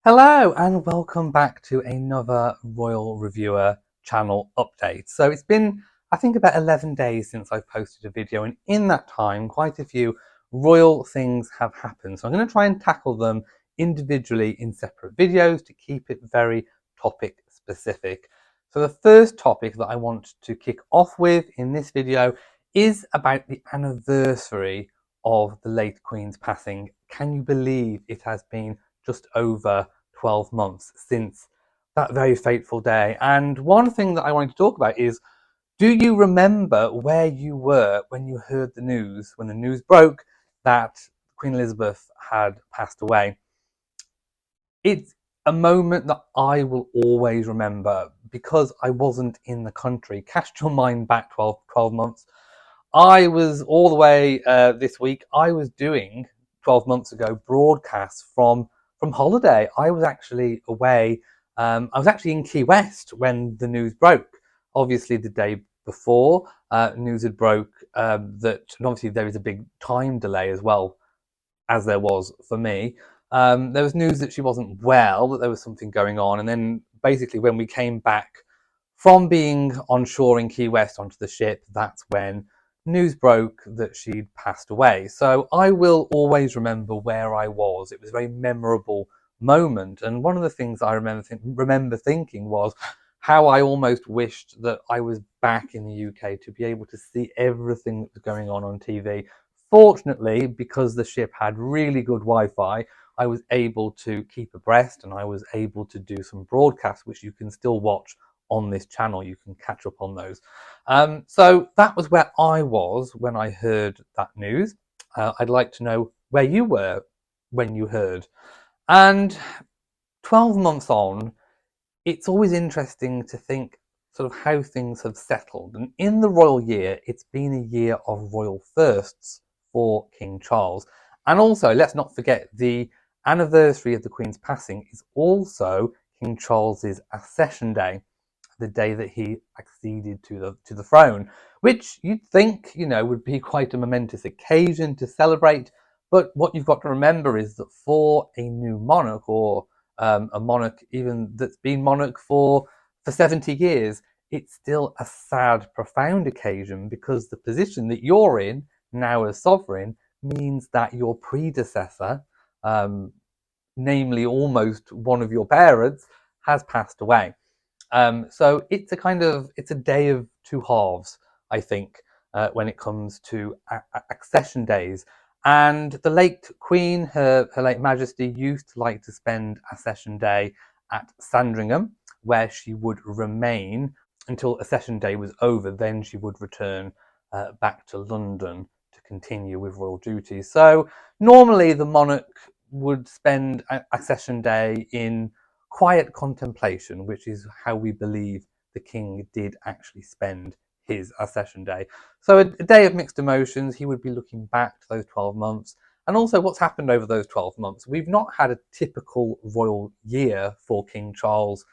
Hello and welcome back to another Royal Reviewer channel update. So it's been, I think, about 11 days since I've posted a video, and in that time quite a few royal things have happened. So I'm going to try and tackle them individually in separate videos to keep it very topic specific. So the first topic that I want to kick off with in this video is about the anniversary of the late Queen's passing. Can you believe it has been just over 12 months since that very fateful day? And one thing that I wanted to talk about is, do you remember where you were when you heard the news, when the news broke that Queen Elizabeth had passed away? It's a moment that I will always remember because I wasn't in the country. Cast your mind back 12 months. I was all the way this week. I was doing 12 months ago broadcasts from holiday. I was actually away. I was actually in Key West when the news broke. Obviously, the day before, news had broke that, and obviously there is a big time delay as well, as there was for me. There was news that she wasn't well, that there was something going on, and then basically when we came back from being on shore in Key West onto the ship, that's when news broke that she'd passed away. So I will always remember where I was. It was a very memorable moment, and one of the things I remember thinking was how I almost wished that I was back in the UK to be able to see everything that was going on TV. Fortunately, because the ship had really good Wi-Fi, I was able to keep abreast, and I was able to do some broadcasts, which you can still watch on this channel. You can catch up on those. So that was where I was when I heard that news. I'd like to know where you were when you heard. And 12 months on, it's always interesting to think sort of how things have settled. And in the royal year, it's been a year of royal firsts for King Charles. And also, let's not forget, the anniversary of the Queen's passing is also King Charles's accession day, the day that he acceded to the throne, which you'd think, would be quite a momentous occasion to celebrate. But what you've got to remember is that for a new monarch, or a monarch even that's been monarch for 70 years, it's still a sad, profound occasion, because the position that you're in now as sovereign means that your predecessor, um, namely almost one of your parents, has passed away. So it's a day of two halves, I think, when it comes to accession days. And the late Queen, her late Majesty, used to like to spend Accession Day at Sandringham, where she would remain until Accession Day was over. Then she would return back to London to continue with royal duties. So normally the monarch would spend Accession Day in quiet contemplation, which is how we believe the king did actually spend his accession day. So a day of mixed emotions. He would be looking back to those 12 months and also what's happened over those 12 months. We've not had a typical royal year for King Charles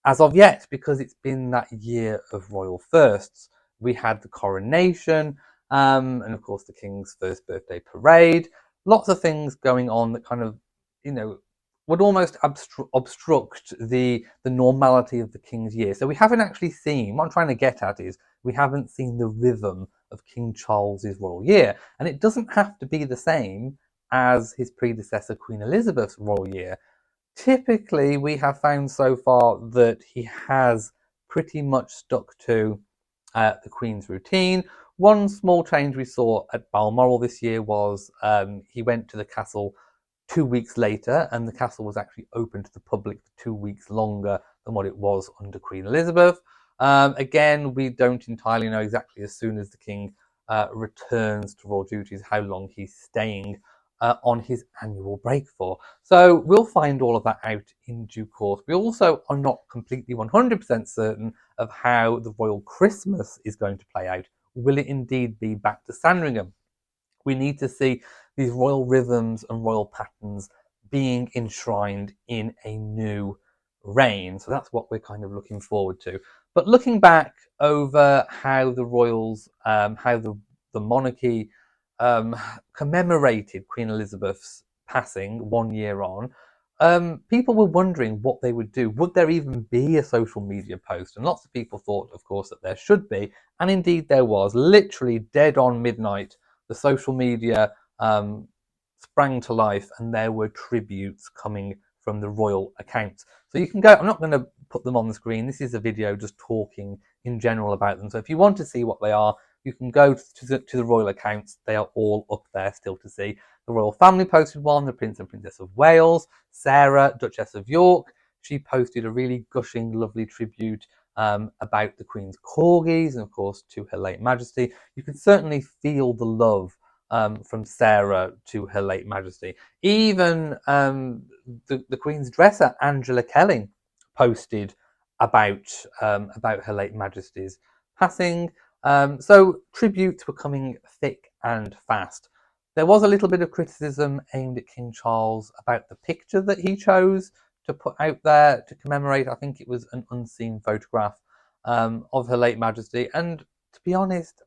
as of yet, because it's been that year of royal firsts. We had the coronation, and of course the king's first birthday parade. Lots of things going on that kind of, you know, would almost obstruct the normality of the king's year. So we haven't actually seen, what I'm trying to get at is, we haven't seen the rhythm of King Charles's royal year. And it doesn't have to be the same as his predecessor, Queen Elizabeth's royal year. Typically, we have found so far that he has pretty much stuck to the Queen's routine. One small change we saw at Balmoral this year was he went to the castle 2 weeks later, and the castle was actually open to the public for 2 weeks longer than what it was under Queen Elizabeth. Again, we don't entirely know exactly, as soon as the king returns to royal duties, how long he's staying on his annual break for. So we'll find all of that out in due course. We also are not completely 100% certain of how the royal Christmas is going to play out. Will it indeed be back to Sandringham? We need to see these royal rhythms and royal patterns being enshrined in a new reign. So that's what we're kind of looking forward to. But looking back over how the royals, how the monarchy commemorated Queen Elizabeth's passing 1 year on, people were wondering what they would do. Would there even be a social media post? And lots of people thought, of course, that there should be. And indeed there was. Literally dead on midnight, the social media sprang to life and there were tributes coming from the royal accounts. So you can go, I'm not going to put them on the screen. This is a video just talking in general about them. So if you want to see what they are, you can go to the royal accounts. They are all up there still to see. The royal family posted one, the Prince and Princess of Wales, Sarah, Duchess of York. She posted a really gushing, lovely tribute about the Queen's corgis and, of course, to Her late Majesty. You can certainly feel the love from Sarah to Her late Majesty. Even the Queen's dresser, Angela Kelly, posted about Her late Majesty's passing. So tributes were coming thick and fast. There was a little bit of criticism aimed at King Charles about the picture that he chose to put out there to commemorate. I think it was an unseen photograph of Her late Majesty. And to be honest,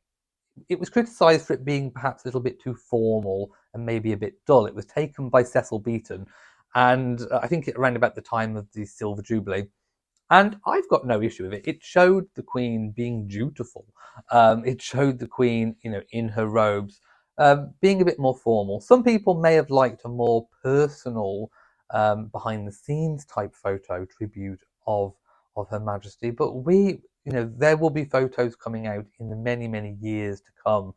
it was criticised for it being perhaps a little bit too formal and maybe a bit dull. It was taken by Cecil Beaton, and I think around about the time of the Silver Jubilee. And I've got no issue with it. It showed the Queen being dutiful. It showed the Queen, in her robes, being a bit more formal. Some people may have liked a more personal, behind-the-scenes type photo tribute of Her Majesty. But there will be photos coming out in the many, many years to come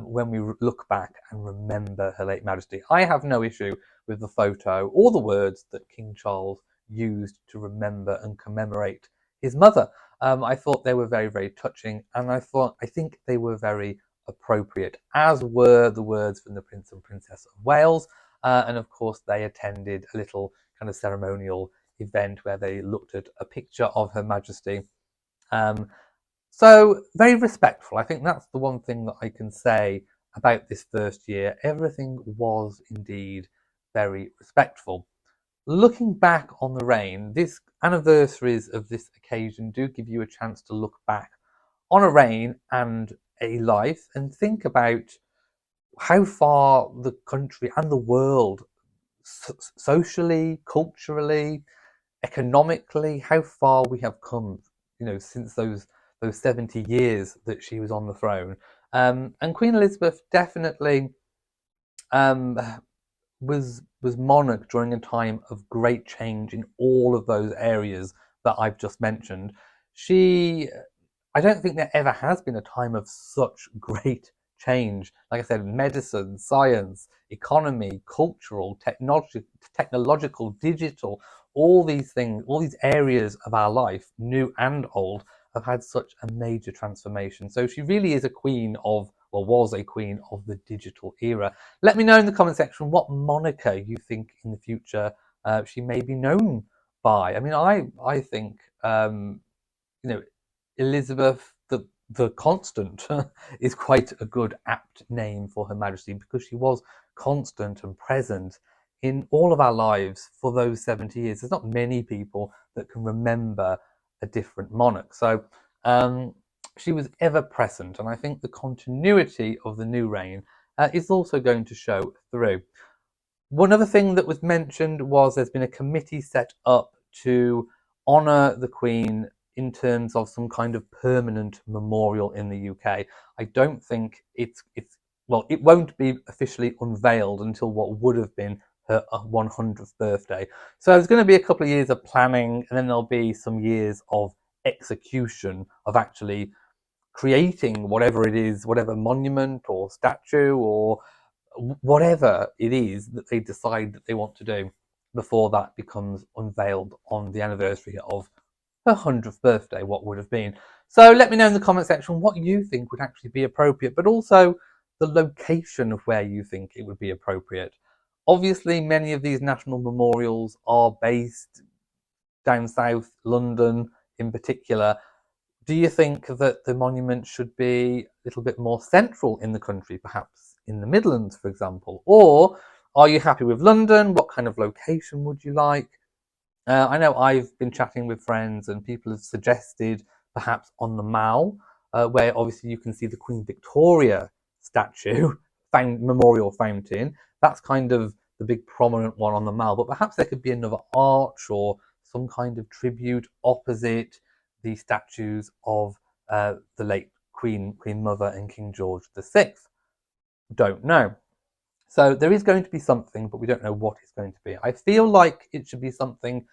when we look back and remember Her late Majesty. I have no issue with the photo or the words that King Charles used to remember and commemorate his mother. I thought they were very, very touching, and I think they were very appropriate, as were the words from the Prince and Princess of Wales. And of course, they attended a little kind of ceremonial event where they looked at a picture of Her Majesty. So very respectful. I think that's the one thing that I can say about this first year. Everything was indeed very respectful. Looking back on the reign, these anniversaries of this occasion do give you a chance to look back on a reign and a life and think about how far the country and the world, socially, culturally, economically, how far we have come, since those 70 years that she was on the throne. And Queen Elizabeth definitely was monarch during a time of great change in all of those areas that I've just mentioned. I don't think there ever has been a time of such great change. Like I said, medicine, science, economy, cultural, technological, digital, all these things, all these areas of our life, new and old, have had such a major transformation. So she really is a queen of, or was a queen of the digital era. Let me know in the comment section what moniker you think in the future she may be known by. I mean, I think Elizabeth the Constant is quite a good apt name for Her Majesty, because she was constant and present in all of our lives for those 70 years. There's not many people that can remember a different monarch. So she was ever present, and I think the continuity of the new reign is also going to show through. One other thing that was mentioned was there's been a committee set up to honour the Queen in terms of some kind of permanent memorial in the UK. I don't think it won't be officially unveiled until what would have been her 100th birthday. So there's going to be a couple of years of planning, and then there'll be some years of execution, of actually creating whatever it is, whatever monument or statue or whatever it is that they decide that they want to do, before that becomes unveiled on the anniversary of her 100th birthday, what would have been. So let me know in the comment section what you think would actually be appropriate, but also the location of where you think it would be appropriate. Obviously, many of these national memorials are based down south, London in particular. Do you think that the monument should be a little bit more central in the country, perhaps in the Midlands, for example? Or are you happy with London? What kind of location would you like? I know I've been chatting with friends, and people have suggested perhaps on the Mall, where obviously you can see the Queen Victoria statue, memorial fountain. That's kind of big prominent one on the mall, but perhaps there could be another arch or some kind of tribute opposite the statues of the late Queen Mother and King George VI. Don't know. So there is going to be something, but we don't know what it's going to be. I feel like it should be something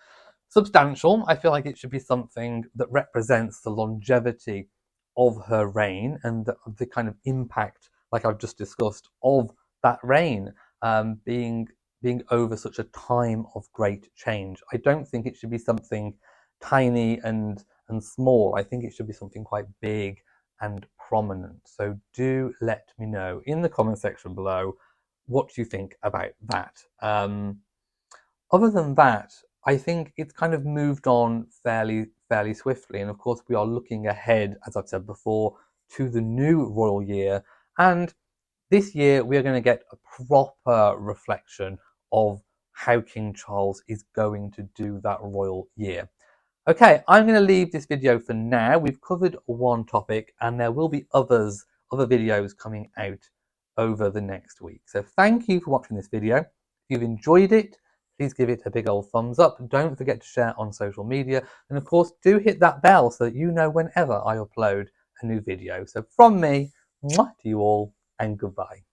substantial. I feel like it should be something that represents the longevity of her reign and the kind of impact, like I've just discussed, of that reign being over such a time of great change. I don't think it should be something tiny and small. I think it should be something quite big and prominent. So do let me know in the comment section below what do you think about that. Other than that, I think it's kind of moved on fairly swiftly, and of course we are looking ahead, as I've said before, to the new royal year. And this year we are going to get a proper reflection of how King Charles is going to do that royal year. Okay, I'm going to leave this video for now. We've covered one topic, and there will be other videos coming out over the next week. So thank you for watching this video. If you've enjoyed it, please give it a big old thumbs up. Don't forget to share on social media. And of course, do hit that bell so that you know whenever I upload a new video. So from me, mwah, to you all, and goodbye.